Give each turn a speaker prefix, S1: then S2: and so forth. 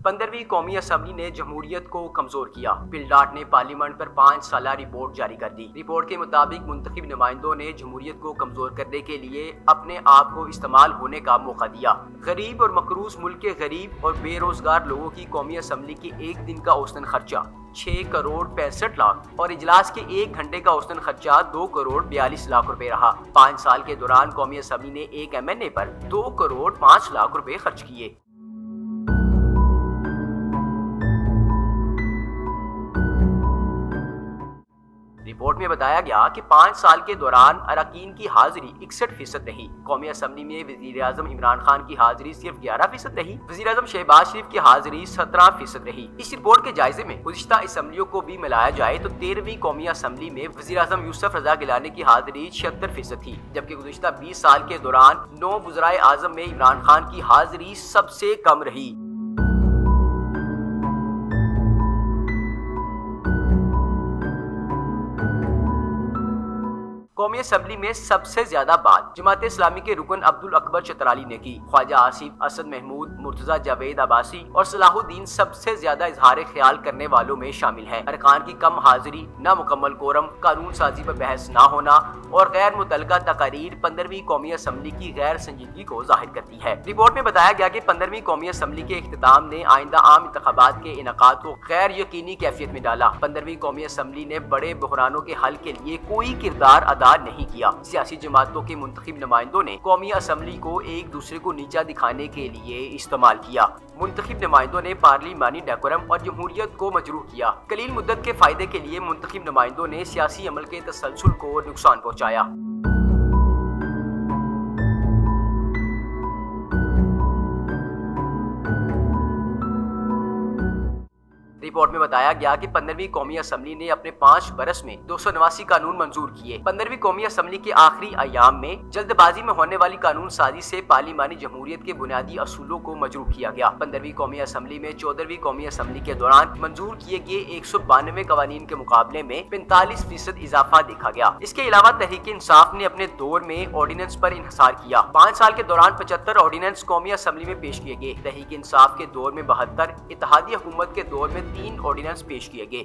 S1: 15वीं कौमी असम्बली ने जमहूरियत को कमजोर किया। पिलडाट ने पार्लियामेंट पर 5 साला रिपोर्ट जारी कर दी। रिपोर्ट के मुताबिक मुंतखब नुमाइंदों ने जमहूरियत को कमजोर करने के लिए अपने आप को इस्तेमाल होने का मौका दिया। गरीब और मकरूज मुल्क के गरीब और बेरोजगार लोगों की कौमी असम्बली के एक दिन का औसतन खर्चा 6 करोड़ 65 लाख और इजलास के 1 घंटे का औसतन खर्चा 2 करोड़ 42 लाख रुपए रहा। 5 साल के दौरान कौमी असम्बली ने एक MNA पर 2 करोड़ 5 लाख रुपए खर्च किए। रिपोर्ट में बताया गया कि 5 साल के दौरान अरकान की हाजिरी 61% रही। कौमी असम्बली में वजीर आजम इमरान खान की हाजिरी सिर्फ 11% रही। वजीर आजम शहबाज शरीफ की हाजिरी 17% रही। इस रिपोर्ट के जायजे में गुज़िश्ता असम्बलियों को भी मिलाया जाए तो 13वीं कौमी असम्बली में वजीर आजम यूसुफ रजा गिलानी की हाजिरी 76% थी, जबकि गुज़िश्ता 20 साल के दौरान 9 वज़राए आज़म में इमरान खान की हाजिरी सबसे कम रही। कौमी असम्बली में सबसे ज्यादा बात जमात इस्लामी के रुकन अब्दुल अकबर चतराली ने की। ख्वाजा आसिफ, असद महमूद, मुर्तजा जावेद अब्बासी और सलाहुद्दीन सबसे ज्यादा इजहार ख्याल करने वालों में शामिल हैं। अरकान की कम हाजिरी, नामुकम्मल कोरम, कानून साजी पर बहस न होना और गैर मुतल्लका तकारीर 15वीं कौमी असम्बली की गैर संजीदगी को जाहिर करती है। रिपोर्ट में बताया गया कि 15वीं कौमी असम्बली के इख्तिताम ने आइंदा आम इंतखाबात के इनेकाद को गैर यकीनी कैफियत में डाला। 15वीं कौमी असम्बली ने बड़े बहरानों के हल के लिए कोई किरदार अदा नहीं किया। सियासी जमातों के मुंतखब नुमाइंदों ने कौमी असम्बली को एक दूसरे को नीचा दिखाने के लिए इस्तेमाल किया। मुंतखब नुमाइंदों ने पार्लिमानी डेकोरम और जमहूरियत को मजरूह किया। कलील मुद्दत के फायदे के लिए मुंतखब नुमाइंदों ने सियासी अमल के तसलसल को नुकसान पहुंचाया। रिपोर्ट में बताया गया कि 15वीं कौमी असम्बली ने अपने 5 बरस में 289 कानून मंजूर किए। 15वीं कौमी असम्बली के आखिरी अयाम में जल्दबाजी में होने वाली कानून साजी से पार्लिमानी जमहूरियत के बुनियादी असूलों को मजरूह किया गया। 15वीं कौमी असम्बली में 14वीं कौमी असम्बली के दौरान मंजूर किए गए 192 कवानीन के मुकाबले में 45% इजाफा देखा गया। इसके अलावा तहरीक इंसाफ ने अपने दौर में ऑर्डिनेंस पर इन्हिसार किया। 5 साल के दौरान 75 ऑर्डिनेंस कौमी असम्बली में पेश किए गए। तहरीक इंसाफ के दौर में 72, इत्तेहादी हुकूमत के दौर में 3 ऑर्डिनेंस पेश किए गए।